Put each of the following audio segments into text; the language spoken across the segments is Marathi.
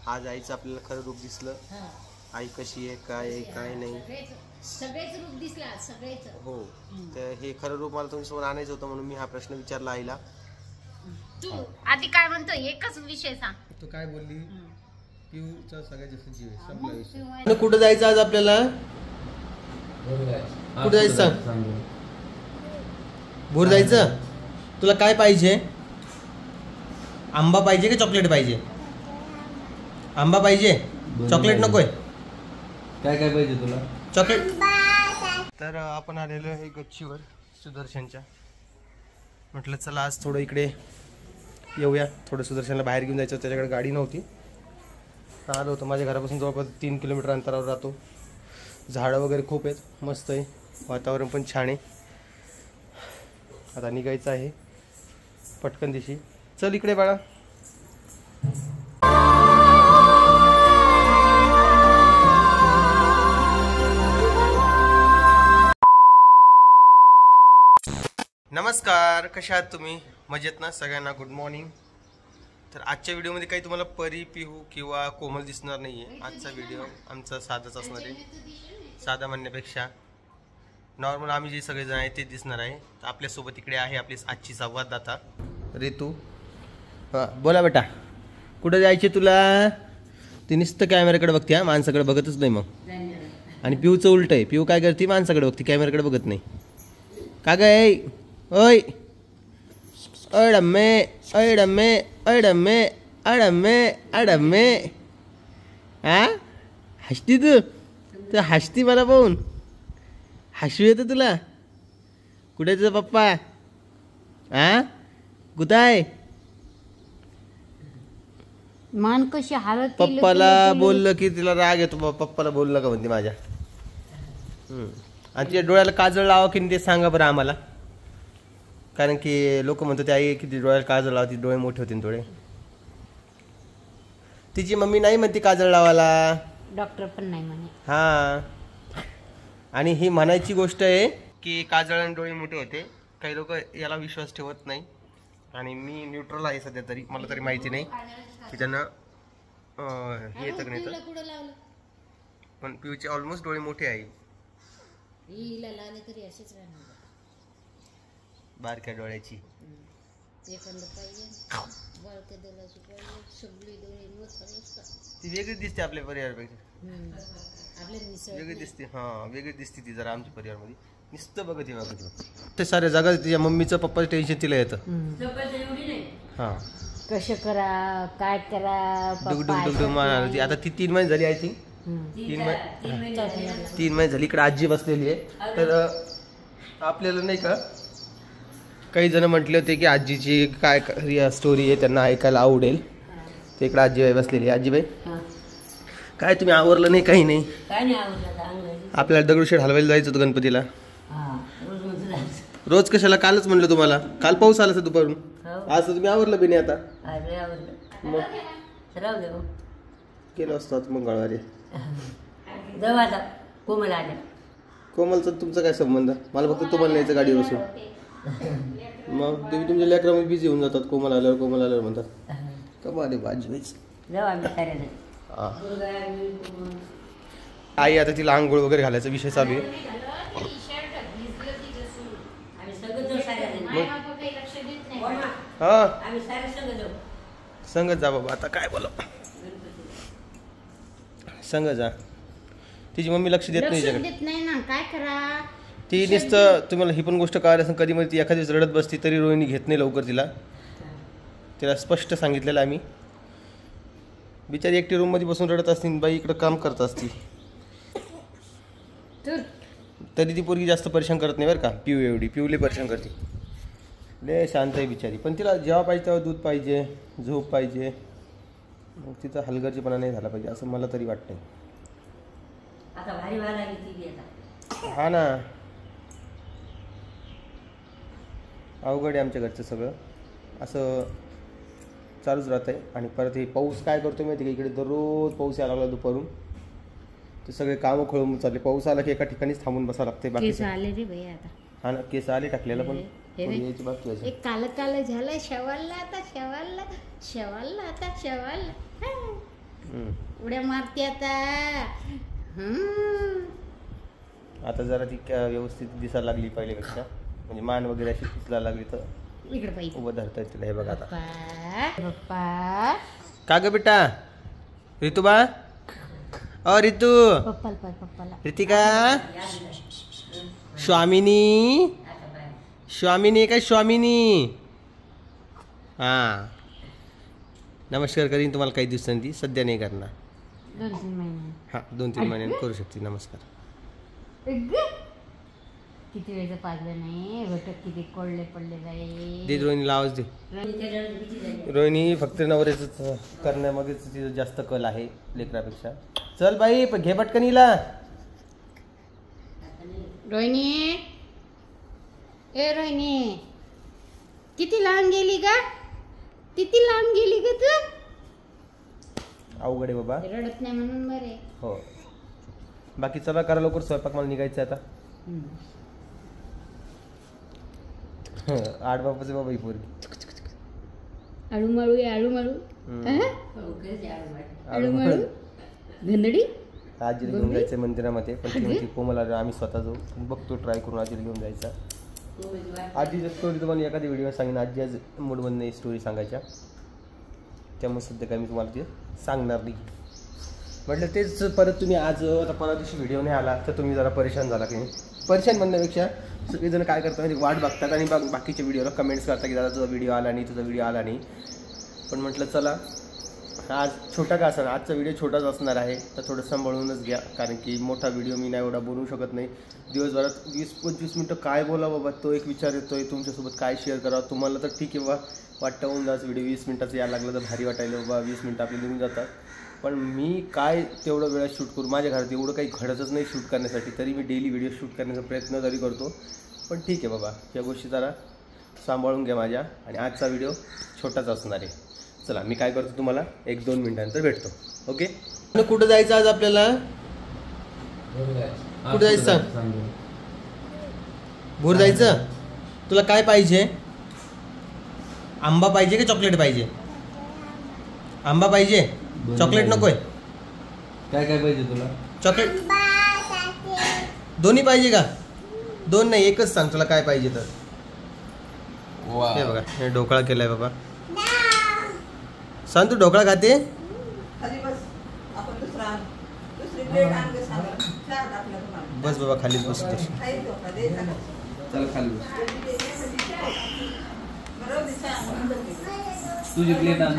आज आईचं आपल्याला खरं रूप दिसलं. आई कशी आहे, काय आहे, काय नाही, सगळेच रूप दिसला सगळेच. हो. तर हे खरं रूप मला तुमच्यासमोर आणायचं होतं म्हणून मी हा प्रश्न विचारला आईला. तू आधी काय म्हणतो एकच विषय सांग. तू काय बोलली? पिऊचा सगळ्यात जास्त जीव आहे, संपला विषय. कुठं जायचं आज आपल्याला? कुठं जायचं? भोर जायचं. तुला काय पाहिजे? आंबा पाहिजे का चॉकलेट पाहिजे? आंबा पाहिजे, चॉकलेट नकोय. काय काय पाहिजे तुला? चॉकलेट. तर आपण आलेलो आहे गच्चीवर सुदर्शनच्या. म्हटलं चला आज थोडं इकडे येऊया. थोडं सुदर्शनला बाहेर घेऊन जायचं, त्याच्याकडे गाडी नव्हती. आलो होतो. माझ्या घरापासून जवळपास 3 किलोमीटर अंतरावर राहतो. झाडं वगैरे खूप आहेत, मस्त आहे, वातावरण पण छान आहे. आता निघायचं आहे पटकन दिशी. चल इकडे बाळा. नमस्कार, कशा आहात तुम्ही? मजेत ना सगळ्यांना? Good morning. तर आजच्या व्हिडिओमध्ये काही तुम्हाला परी, पिहू किंवा कोमल दिसणार नाही आहे. आजचा व्हिडिओ आमचा साधाच असणार आहे. साधा म्हणण्यापेक्षा नॉर्मल आम्ही जे सगळेजण आहे ते दिसणार आहे. तर आपल्यासोबत इकडे आहे आपली आजची संवाददाता रितू. हां बोला बेटा, कुठं जायचे तुला? ती नुसतं कॅमेऱ्याकडे बघते, हा माणसाकडे बघतच नाही मग. आणि पिऊचं उलट आहे, पिऊ काय करते? माणसाकडे बघते, कॅमेऱ्याकडे बघत नाही. का गय? ओय अडम्मे अडम्मे अडम्मे अडम्मे अडम्मे. हा हसती तू? तर हसती मला पाहून हसू येतं तुला? कुठे तुझा पप्पा? हा कुठं आहे? मान कशी हालत. पप्पाला बोललं की तिला राग येतो. पप्पाला बोललं का म्हणते माझ्या. आणि तिच्या डोळ्याला काजळ लावा की नाही ते सांगा बरं आम्हाला. कारण की लोक म्हणतात आई किती डोळ्याला काजळ लावती, डोळे मोठे होते डोळे. तिची मम्मी नाही म्हणते काजळ लावायला, डॉक्टर पण नाही म्हणे. हा. आणि ही म्हणायची गोष्ट आहे की काजळाने डोळे मोठे होते. काही लोक याला विश्वास ठेवत नाही. आणि मी न्यूट्रल आहे सध्या तरी, मला तरी माहिती नाही की त्यांना हे येतं की नाही तर. पण पिऊचे ऑलमोस्ट डोळे मोठे आहे. बारक्या डोळ्याची. ती वेगळी दिसते आपल्या परिवारापेक्षा, वेगळी दिसते. हा वेगळी दिसते ती जरा आमच्या परिवारामध्ये. नुसतं बघत बघत ते साऱ्या जागा तिच्या मम्मीचं पप्पाचं टेन्शन तिला येतं. हा कसं करा, काय करा, डुगडुग डुगडुग मारणार होती. आता ती 3 महिने झाली आय थिंक. 3 महिने झाली. इकडे आजी बसलेली आहे. तर आपल्याला नाही का काही जण म्हटले होते की आजीची काय स्टोरी आहे त्यांना ऐकायला आवडेल. ते इकडे आजीबाई बसलेली. आजीबाई काय तुम्ही आवरलं नाही? काही नाही. आपल्याला दगडूशेठ हलवायला जायचं होतं गणपतीला. रोज कशाला? कालच म्हणलं तुम्हाला. काल पाऊस आला दुपारून. आज तर तुम्ही आवरलं बी नाही. आता मग केलं असतं मंगळवारी. कोमलचा तुमचा काय संबंध? मला फक्त तुम्हाला न्यायचं गाडी बसून. मग तुम्ही तुमच्या लेकरामध्ये बिझी होऊन जातात. कोमल आल्यावर म्हणतात कमाल आहे बाजूच. आई आता तिला आंघोळ वगैरे घालायचा विषय चालू आहे. हा संगत जा बाबा. आता काय बोला, संग जा. तिची मम्मी लक्ष देत नाही ना, काय करा. ती नुसतं तुम्हाला ही पण गोष्ट कळाली असं कधी मध्ये ती एखादी रडत बसती तरी रोहिणी घेत नाही लवकर तिला स्पष्ट सांगितलेलं आम्ही. बिचारी एकटी रूम मध्ये बसून रडत असती, बाई इकडं काम करत असती. तरी ती पोरगी जास्त परेशान करत नाही बरं का. पिऊ एवढी पिऊले परेशान करते. लय शांत आहे बिचारी. पण तिला जेव्हा पाहिजे तेव्हा दूध पाहिजे, झोप पाहिजे. मग तिचा हलगर्जीपणा नाही झाला पाहिजे असं मला तरी वाटतंय. हा ना, अवघड आहे आमच्या घरचं सगळं. असं चालूच राहत आहे. आणि परत हे पाऊस काय करतो माहिती का? इकडे दररोज पाऊस यायला लागला दुपारून. ते सगळे कामं खोळून चालले. पाऊस आला की एका ठिकाणीच थांबून बसावं लागते. बाकी आले रे भाई आता. हा ना, केस आले टाकलेला पण यायची बाकी आहे. एक काल झालं शेवालला आता शेवालला आता शेवालला. उड्या मारते आता. आता जरा ती व्यवस्थित दिसायला लागली पहिल्यापेक्षा, म्हणजे मान वगैरे अशी दिसायला लागली तर इकडे पाहिजे उभं धरता येतील. हे बघा आता. पप्पा का ग बेटा? ऋतुबा, अ ऋतू, पप्पाला ऋतिका, स्वामिनी, स्वामिनी काय स्वामिनी. हां, नमस्कार करीन तुम्हाला काही दिवसांनी, सध्या नाही करणार. 2-3 महिने. हां, 2-3 महिन्यांनी करू शकते नमस्कार. किती वेळचं पाजलं नाही, घटक किती कोळले पडले दे जाईल. रोहिणीला आवाज दे. रोहिणी फक्त नवऱ्याचं करण्यामध्येच तिचं जास्त कल आहे लेकरापेक्षा. चल बाई, घे पटकन हिला. रोहिणी, ए रोहिणी, किती लांब गेली का? किती लांब गेली का तू? अवघड आहे बाबा. रडत नाही म्हणून बरे. हो, बाकी चला करा लवकर स्वयंपाक, मला निघायचं आता. आठ बापाचे बाबा ही पोरगी. आळूमाळू आहे, आळूमाळू. आळूमाळू घंदडी. आजीला घेऊन जायचं मंदिरामध्ये, पण ती म्हणते कोमल आम्ही स्वतः जाऊ. बघतो ट्राय करून आजीला घेऊन जायचा. आजीच्या स्टोरी तुम्हाला एखादी व्हिडिओ सांगेन. आजी आज मूडमध्ये नाही स्टोरी सांगायच्या, त्यामुळे सध्या काय मी तुम्हाला ते सांगणार नाही. म्हटलं तेच परत तुम्ही आज आता परत दिवशी व्हिडिओ नाही आला तर तुम्ही जरा परेशान झाला की नाही. परेशान म्हणण्यापेक्षा सगळेजण काय करतात म्हणजे वाट बघतात आणि बाकीच्या व्हिडिओला कमेंट्स करतात की दादा तुझा व्हिडिओ आला नाही, तुझा व्हिडिओ आला नाही. पण म्हटलं चला आज छोटा का असणार, आजचा व्हिडिओ छोटाच असणार आहे तर थोडं सांभाळूनच घ्या, कारण की मोठा व्हिडिओ मी नाही एवढा बनवू शकत नाही. दिवसभरात 20-25 मिनटं काय बोला बाबा, तो एक विचार येतोय तुमच्यासोबत काय शेअर करावं. तुम्हाला तर ठीक आहे बाबा, वाटतं होऊन जायचं व्हिडिओ 20 मिनटाचं यायला लागलं तर भारी वाटायला बाबा, 20 मिनटं आपली निघून जातात. पण मी काय तेवढं वेळा शूट करू, माझ्या घरात एवढं काही घडतच नाही शूट करण्यासाठी, तरी मी डेली व्हिडिओ शूट करण्याचा प्रयत्न तरी करतो. पण ठीक आहे बाबा, या गोष्टी जरा सांभाळून घ्या माझ्या. आणि आजचा व्हिडिओ छोटाच असणार आहे. चला मी काय करतो तुम्हाला 1-2 मिनिटांनंतर भेटतो. ओके. कुठं जायचं आज आपल्याला? कुठं जायचं सांग. भोर जायचं. तुला काय पाहिजे? आंबा पाहिजे की चॉकलेट पाहिजे? आंबा पाहिजे, चॉकलेट नकोय. काय काय पाहिजे तुला? चॉकलेट दोन्ही पाहिजे का? 2 नाही, एकच सांग तुला काय पाहिजे तर. हे बघा, हे ढोकळा केलाय बाबा. सांग तू ढोकळा खाते? बस बाबा खाली बस. चल खाली बस. तुझी प्लेट आण.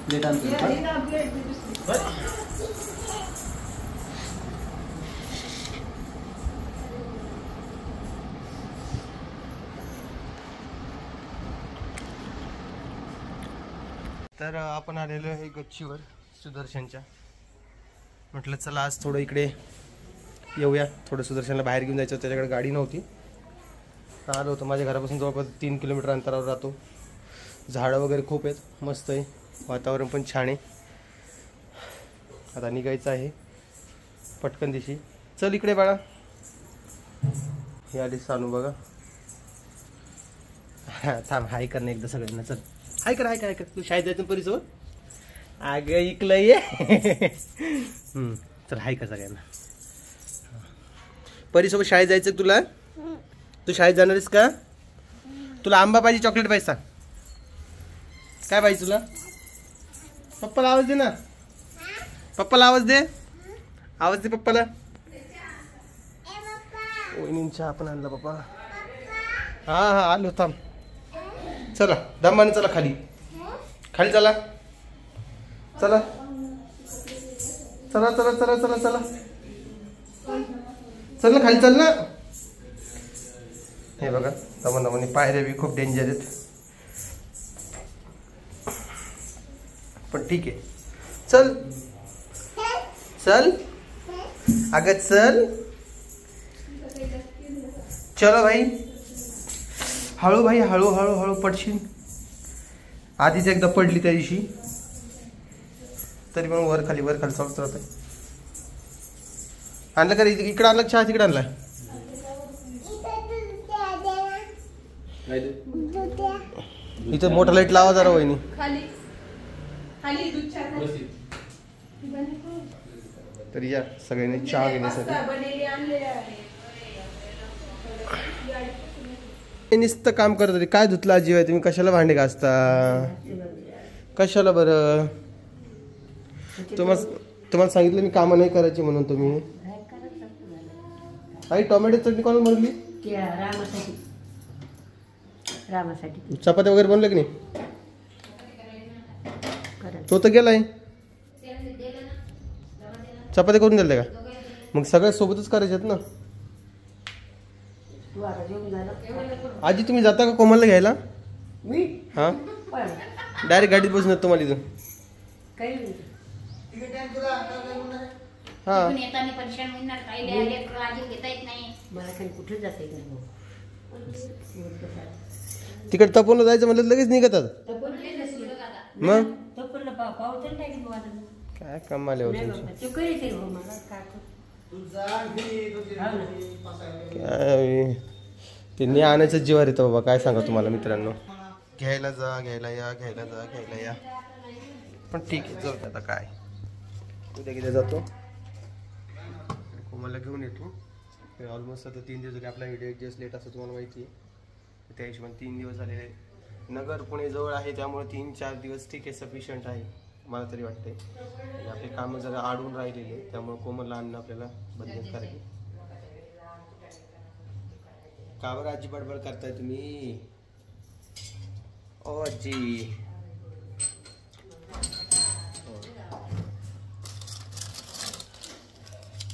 प्लेट आण. तर आपण आलेलो आहे गच्चीवर सुदर्शनच्या. म्हटलं चला आज थोडं इकडे येऊया, थोडं सुदर्शनला बाहेर घेऊन जायचं होतं, त्याच्याकडे गाडी नव्हती. आलो होतो, माझ्या घरापासून जवळपास 3 किलोमीटर अंतरावर राहतो. झाडं वगैरे खूप आहेत, मस्त आहे, वातावरण पण छान आहे. आता निघायचं आहे पटकन दिशी. चल इकडे बाळा. हे आली सानू बघा. थांब, हाय कर ना एकदा सगळ्यांना. चल हाय कर, हाय कर, हाय कर. तू शाळेत जायचं परिसर. अगं इकलं ये. चल हाय कर सगळ्यांना. परीसोबत शाळेत जायचं तुला? तू शाळेत जाणार आहेस का? तुला आंबा पाहिजे चॉकलेट पाहिजे सांग. काय पाहिजे तुला? पप्पाला आवाज दे ना. पप्पाला आवाज दे. आवाज दे पप्पाला. वहिनींच्या आपण आणला पप्पा. हा हा आलो, थांब. चला दमाने चला खाली. खाली चला. चला चला चला चला चला चला चल ना खाली, चल ना. हे बघा दमन पायऱ्या बी खूप डेंजर आहेत, पण ठीक आहे. चल चल अगं चल. चलो भाई, हळू भाई, हळू हळू हळू पडशील. आधीच एकदा पडली त्या दिवशी, तरी पण वर खाली चालूच राहत. आणलं का इकडं? आणलं चहा तिकडे आणलाय? इथं मोठा लाईट लावा जरा वहिनी. तर या सगळ्यांनी चहा घेण्यासाठी नुसतं काम करत होते. काय धुतला जीव आहे तुम्ही? कशाला भांडे घासता? कशाला बरं? तुम्हाला सांगितलं मी कामं नाही करायची म्हणून. तुम्ही आई टोमॅटो चटणी कोणाला बनवली? रामासाठी चपात्या वगैरे बनवल्या की नाही? तो तर गेलाय. चपात्या करून दिल्या का? मग सगळ्या सोबतच करायच्यात ना. आजी तुम्ही जाता का कोमलला घ्यायला? हा डायरेक्ट गाडीत बसणार तुम्हाला इथून. हा तिकडे तपोनला जायचं म्हटलं लगेच निघतात. मग काय कमाल आहे हो तुमची. काय ते नाही आणायचं जीवार येतं बाबा. काय सांगा तुम्हाला मित्रांनो. घ्यायला जा, घ्यायला या, घ्यायला जा, घ्यायला या. पण ठीक आहे जाऊ आता. काय उद्या किती जातो कोमलला घेऊन येतो. ऑलमोस्ट आता 3 दिवस झाले. आपला व्हिडिओ 1 दिवस लेट असतो तुम्हाला माहिती आहे. त्या हिशोबाने 3 दिवस झालेले आहेत. नगर पुणे जवळ आहे त्यामुळे 3-4 दिवस ठीक आहे, सफिशियंट आहे मला तरी वाटते. आणि आपले कामं जरा आडून राहिलेले त्यामुळे कोमलला आणणं आपल्याला बंधन करायचे. का बरं आजी बडबड करताय तुम्ही? ओ आजी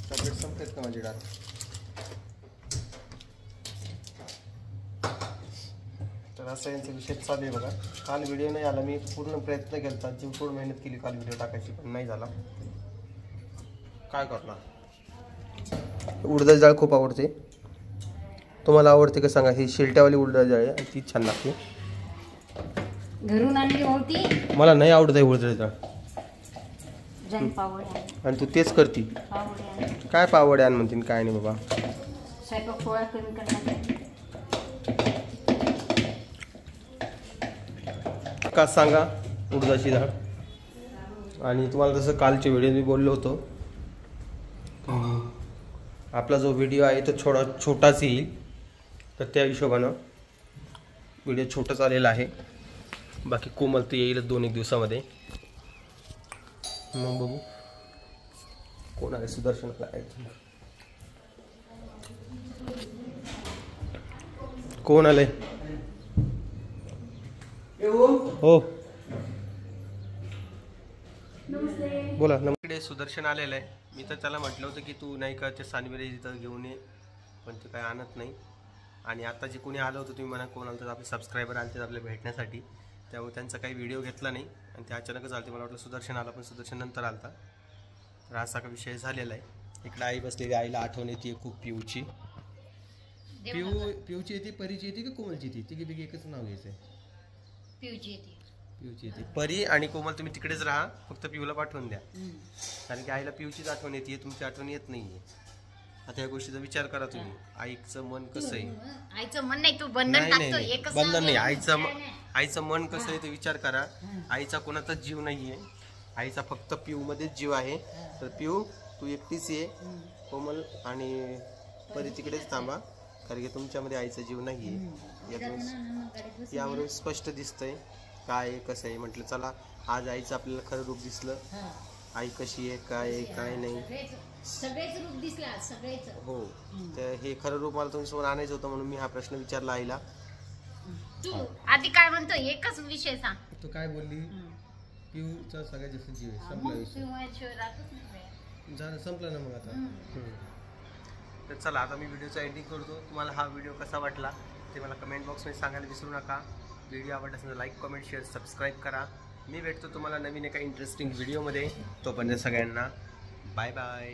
चॉकलेट संपतात का माझी डाळ? तर असं यांचा विषय चालू आहे बघा. काल व्हिडिओ नाही आला. मी पूर्ण प्रयत्न केला, जीवतोड मेहनत केली काल व्हिडिओ टाकायची, पण नाही झाला. काय करणार. उडदाची डाळ खूप आवडते. तुम्हाला आवडते का सांगा? ही शिलट्यावाली उडदाची डाळ आहे आणि ती छान लागते. घरून आणली होती. मला नाही आवडत आहे उडदाची डाळ. पावड आणि तू तेच करती. काय पावड आण म्हणते काय नाही बाबा. स्वयंपाक पोळा कमी करणार का सांगा उडदाची डाळ. आणि तुम्हाला जसं कालच्या व्हिडिओ मी बोललो होतो, आपला जो व्हिडिओ आहे तो छोटाच येईल. तर त्या हिशोबानं व्हिडिओ छोटाच आलेला आहे. बाकी कोमल तर येईलच 2-1 दिवसामध्ये. मग बघू कोण आहे. सुदर्शनला कोण आलंय? हो बोला. नमस्ते. सुदर्शन आलेलं आहे. मी तर त्याला म्हटलं होतं की तू नाही का ते सानविरे इथं घेऊन ये, पण ते काय आणत नाही. आणि आता जे कोणी आलं होतं तुम्ही म्हणा कोण आलं तर आपले सबस्क्रायबर आले ते आपल्या भेटण्यासाठी, त्यामुळे त्यांचा काही व्हिडिओ घेतला नाही आणि ते अचानकच आलते. मला वाटलं सुदर्शन आला, पण सुदर्शन नंतर आलता. तर असा का विषय झालेला आहे. इकडे आई बसलेली. आईला आठवण येते खूप पिऊची. पिऊची येते, परीची येते का कोमलची येते? तिघी एकच नाव घ्यायचंय. पिऊची येते. पिऊची येते. परी आणि कोमल तुम्ही तिकडेच राहा, फक्त पिऊला पाठवून द्या. कारण की आईला पिऊचीच आठवण येते, तुमची आठवण येत नाहीये. आता या गोष्टीचा विचार करा तुम्ही. आईचं मन कसं आहे? आईचं मन नाही, तू बंधन टाकतो. एकच बंधन नाही. आईचं मन कसं आहे ते विचार करा. आईचा कोणाचाच जीव नाहीये. आईचा फक्त पिऊ मध्येच जीव आहे. तर पिऊ तू एकटीच ये. कोमल आणि परी तिकडेच थांबा, कारण की तुमच्यामध्ये आईचा जीव नाहीये. यावरून स्पष्ट दिसतंय काय कसं आहे. म्हटलं चला आज आईचं आपल्याला खरं रूप दिसलं. आई कशी आहे, काय आहे, काय नाही, सगळेच रूप दिसला. सगळेच हो. तर हे खरं रूप मला तुमच्यासमोर आणायचं होतं, म्हणून मी हा प्रश्न विचारला आईला. तू आधी काय म्हणतो? एकच विषय सांग. तू काय बोलली? पिऊचा सगळ्यात जास्त जीव आहे. संपला विषय. झालं, संपलं ना मग आता. तर चला आता मी व्हिडिओचा एंडिंग करतो. तुम्हाला हा व्हिडिओ कसा वाटला ते मला कमेंट बॉक्समध्ये सांगायला विसरू नका. व्हिडिओ आवडला असेल तर लाईक, कमेंट, शेअर, सबस्क्राईब करा. मी भेटतो तुम्हाला नवीन एका इंटरेस्टिंग व्हिडिओमध्ये. तोपर्यंत सगळ्यांना बाय बाय.